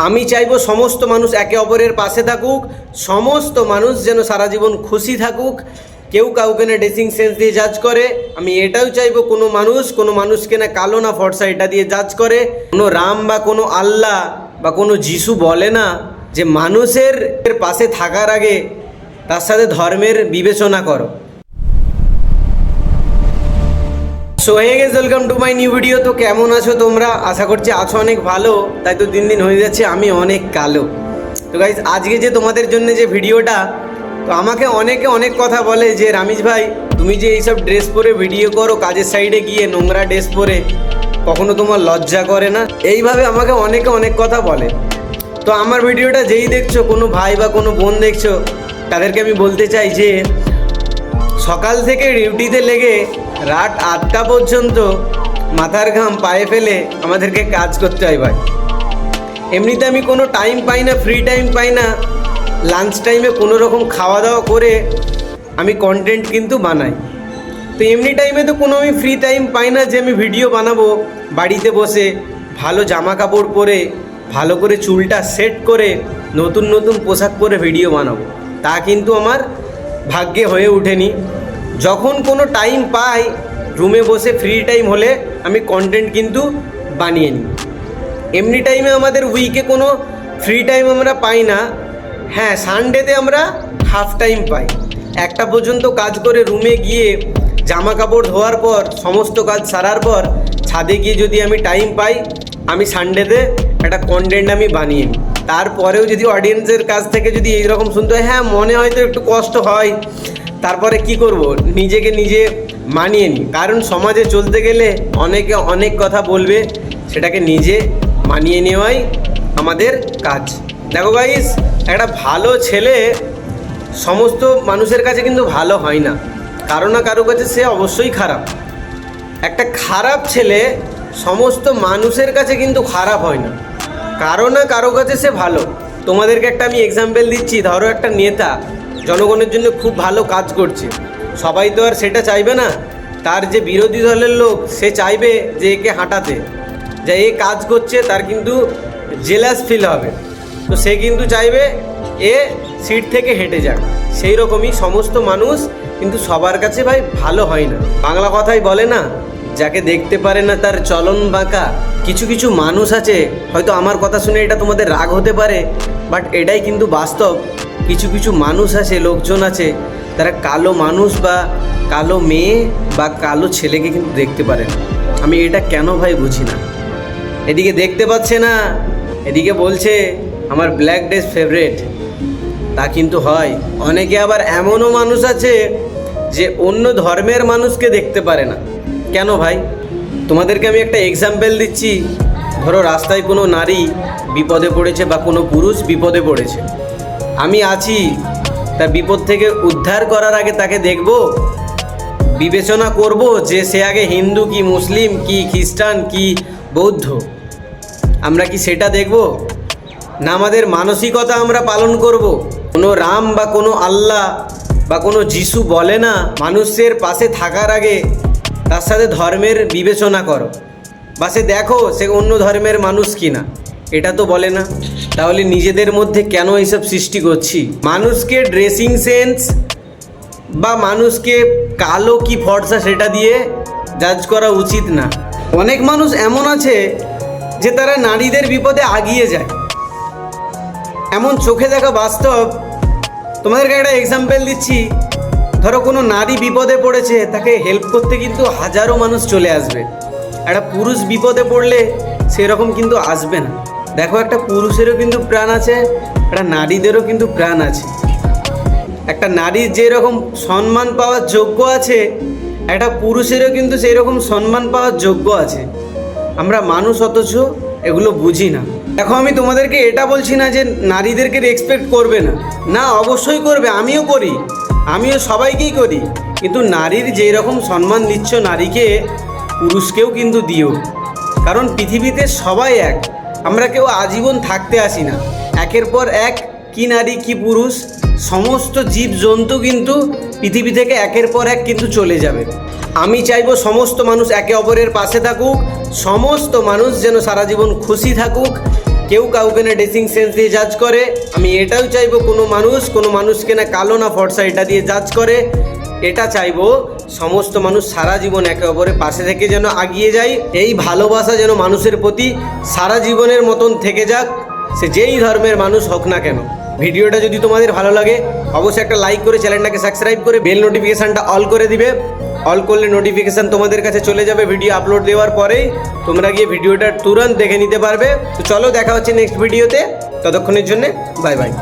আমি চাইবো সমস্ত মানুষ একে অপরের পাশে থাকুক, সমস্ত মানুষ যেন সারা জীবন খুশি থাকুক। কেউ কাউকে না ড্রেসিং সেন্স দিয়ে জাজ করে। আমি এটাও চাইবো কোনো মানুষকে না কালো না ফর্সা এটা দিয়ে জাজ করে। কোনো রাম বা কোনো আল্লাহ বা কোনো যিশু বলে না যে মানুষের পাশে থাকার আগে তার সাথে ধর্মের বিবেচনা করো। So hey guys, welcome to my new video. তো কেমন আছো তোমরা? আশা করছি আছো অনেক ভালো। তাই তো দিন দিন হয়ে যাচ্ছে আমি অনেক কালো। তো গাইস, আজকে যে তোমাদের জন্য যে ভিডিওটা, তো আমাকে অনেকে অনেক কথা বলে যে রামিজ ভাই তুমি যে এইসব ড্রেস পরে ভিডিও করো, কাজের সাইডে গিয়ে নোংরা ড্রেস পরে, কখনো তোমার লজ্জা করে না? এইভাবে আমাকে অনেকে অনেক কথা বলে। তো আমার ভিডিওটা যেই দেখছো, কোনো ভাই বা কোনো বোন দেখছো, তাদেরকে আমি বলতে চাই যে সকাল থেকে ডিউটিতে লেগে রাত 8টা পর্যন্ত মাথার ঘাম পায়ে ফেলে আমাদেরকে কাজ করতে হয় ভাই। এমনিতে আমি কোনো টাইম পাই না, ফ্রি টাইম পাই না। লাঞ্চ টাইমে কোনো রকম খাওয়া দাওয়া করে আমি কন্টেন্ট কিন্তু বানাই। তো এমনি টাইমে তো কোনো আমি ফ্রি টাইম পাই না যে আমি ভিডিও বানাবো বাড়িতে বসে, ভালো জামা কাপড় পরে, ভালো করে চুলটা সেট করে, নতুন নতুন পোশাক পরে ভিডিও বানাবো। তা কিন্তু আমার ভাগ্যে হয়ে ওঠেনি। যখন কোনো টাইম পাই, রুমে বসে ফ্রি টাইম হলে আমি কন্টেন্ট কিন্তু বানিয়ে নিই। এমনি টাইমে আমাদের উইকে কোনো ফ্রি টাইম আমরা পাই না। হ্যাঁ, সানডেতে আমরা হাফ টাইম পাই। 1টা পর্যন্ত কাজ করে রুমে গিয়ে জামা কাপড় ধোয়ার পর, সমস্ত কাজ সারার পর ছাদে গিয়ে যদি আমি টাইম পাই, আমি সানডেতে একটা কন্টেন্ট আমি বানিয়ে নিই। তারপরেও যদি অডিয়েন্সের কাছ থেকে যদি এইরকম শুনতে হয়, হ্যাঁ মনে হয়তো একটু কষ্ট হয়, তারপরে কি করব, নিজেকে নিজে মানিয়ে নিই। কারণ সমাজে চলতে গেলে অনেকে অনেক কথা বলবে, সেটাকে নিজে মানিয়ে নেওয়াই আমাদের কাজ। দেখো গাইস, একটা ভালো ছেলে সমস্ত মানুষের কাছে কিন্তু ভালো হয় না, কারো না কারো কাছে সে অবশ্যই খারাপ। একটা খারাপ ছেলে সমস্ত মানুষের কাছে কিন্তু খারাপ হয় না, কারো না কারো কাছে সে ভালো। তোমাদেরকে একটা আমি এক্সাম্পল দিচ্ছি। ধরো একটা নেতা জনগণের জন্য খুব ভালো কাজ করছে, সবাই তো আর সেটা চাইবে না। তার যে বিরোধী দলের লোক, সে চাইবে যে একে হাঁটাতে, যে এ কাজ করছে, তার কিন্তু জেলাস ফিল হবে। তো সে কিন্তু চাইবে এ সিট থেকে হেঁটে যাক। সেই রকমই সমস্ত মানুষ কিন্তু সবার কাছে ভাই ভালো হয় না। বাংলা কথাই বলে না, যাকে দেখতে পারে না তার চলন বাঁকা। কিছু কিছু মানুষ আছে, হয়তো আমার কথা শুনে এটা তোমাদের রাগ হতে পারে, বাট এটাই কিন্তু বাস্তব। কিছু কিছু মানুষ আছে, লোকজন আছে, তারা কালো মানুষ বা কালো মেয়ে বা কালো ছেলেকে কিন্তু দেখতে পারে না। আমি এটা কেন ভাই বুঝি না। এদিকে দেখতে পাচ্ছে না, এদিকে বলছে আমার ব্ল্যাক ড্রেস ফেভারিট। তা কিন্তু হয়। অনেকে আবার এমনও মানুষ আছে যে অন্য ধর্মের মানুষকে দেখতে পারে না। কেন ভাই? তোমাদেরকে আমি একটা এক্সাম্পল দিচ্ছি। ধরো রাস্তায় কোনো নারী বিপদে পড়েছে বা কোনো পুরুষ বিপদে পড়েছে, আমি আছি, তার বিপদ থেকে উদ্ধার করার আগে তাকে দেখব, বিবেচনা করব যে সে আগে হিন্দু কি মুসলিম কি খ্রিস্টান কি বৌদ্ধ। আমরা কি সেটা দেখব না? আমাদের মানসিকতা আমরা পালন করব। কোনো রাম বা কোনো আল্লাহ বা কোনো যিশু বলে না মানুষের পাশে থাকার আগে তার সাথে ধর্মের বিবেচনা করো, বা সে দেখো সে অন্য ধর্মের মানুষ কিনা, এটা তো বলে না। তাহলে নিজেদের মধ্যে কেন এইসব সৃষ্টি করছি? মানুষকে ড্রেসিং সেন্স বা মানুষকে কালো কি ফর্সা সেটা দিয়ে জাজ করা উচিত না। অনেক মানুষ এমন আছে যে তারা নারীদের বিপদে আগিয়ে যায়, এমন চোখে দেখা বাস্তব। তোমাদেরকে একটা এক্সাম্পল দিচ্ছি। ধরো কোনো নারী বিপদে পড়েছে, তাকে হেল্প করতে কিন্তু হাজারো মানুষ চলে আসবে। একটা পুরুষ বিপদে পড়লে সেরকম কিন্তু আসবে না। দেখো, একটা পুরুষেরও কিন্তু প্রাণ আছে, একটা নারীদেরও কিন্তু প্রাণ আছে। একটা নারীর যেরকম সম্মান পাওয়ার যোগ্য আছে, একটা পুরুষেরও কিন্তু সেই রকম সম্মান পাওয়ার যোগ্য আছে। আমরা মানুষ, অথচ এগুলো বুঝি না। দেখো, আমি তোমাদেরকে এটা বলছি না যে নারীদেরকে রেসপেক্ট করবে না, না অবশ্যই করবে, আমিও করি, আমিও সবাইকেই করি। কিন্তু নারীর যেই রকম সম্মান দিচ্ছ নারীকে, পুরুষকেও কিন্তু দিও। কারণ পৃথিবীতে সবাই এক, আমরা কেউ আজীবন থাকতে আসি না। একের পর এক, কি নারী কি পুরুষ, সমস্ত জীবজন্তু কিন্তু পৃথিবী থেকে একের পর এক কিন্তু চলে যাবে। আমি চাইবো সমস্ত মানুষ একে অপরের পাশে থাকুক, সমস্ত মানুষ যেন সারা জীবন খুশি থাকুক। কেউ কাউকে না ড্রেসিং সেন্স দিয়ে জাজ করে। আমি এটাও চাইবো কোনো মানুষকে না কালো না ফর্সা এটা দিয়ে জাজ করে। এটা চাইবো সমস্ত মানুষ সারা জীবন একে অপরের পাশে থেকে যেন এগিয়ে যায়। এই ভালোবাসা যেন মানুষের প্রতি সারা জীবনের মতন থেকে যাক, সে যেই ধর্মের মানুষ হোক না কেন। ভিডিওটা যদি তোমাদের ভালো লাগে অবশ্যই একটা লাইক করে চ্যানেলটাকে সাবস্ক্রাইব করে বেল নোটিফিকেশানটা অল করে দিবে। অল করলে নোটিফিকেশান তোমাদের কাছে চলে যাবে ভিডিও আপলোড দেওয়ার পরেই, তোমরা গিয়ে ভিডিওটা তুরন্ত দেখে নিতে পারবে। তো চলো দেখা হচ্ছে নেক্সট ভিডিওতে, ততক্ষণের জন্য বাই বাই।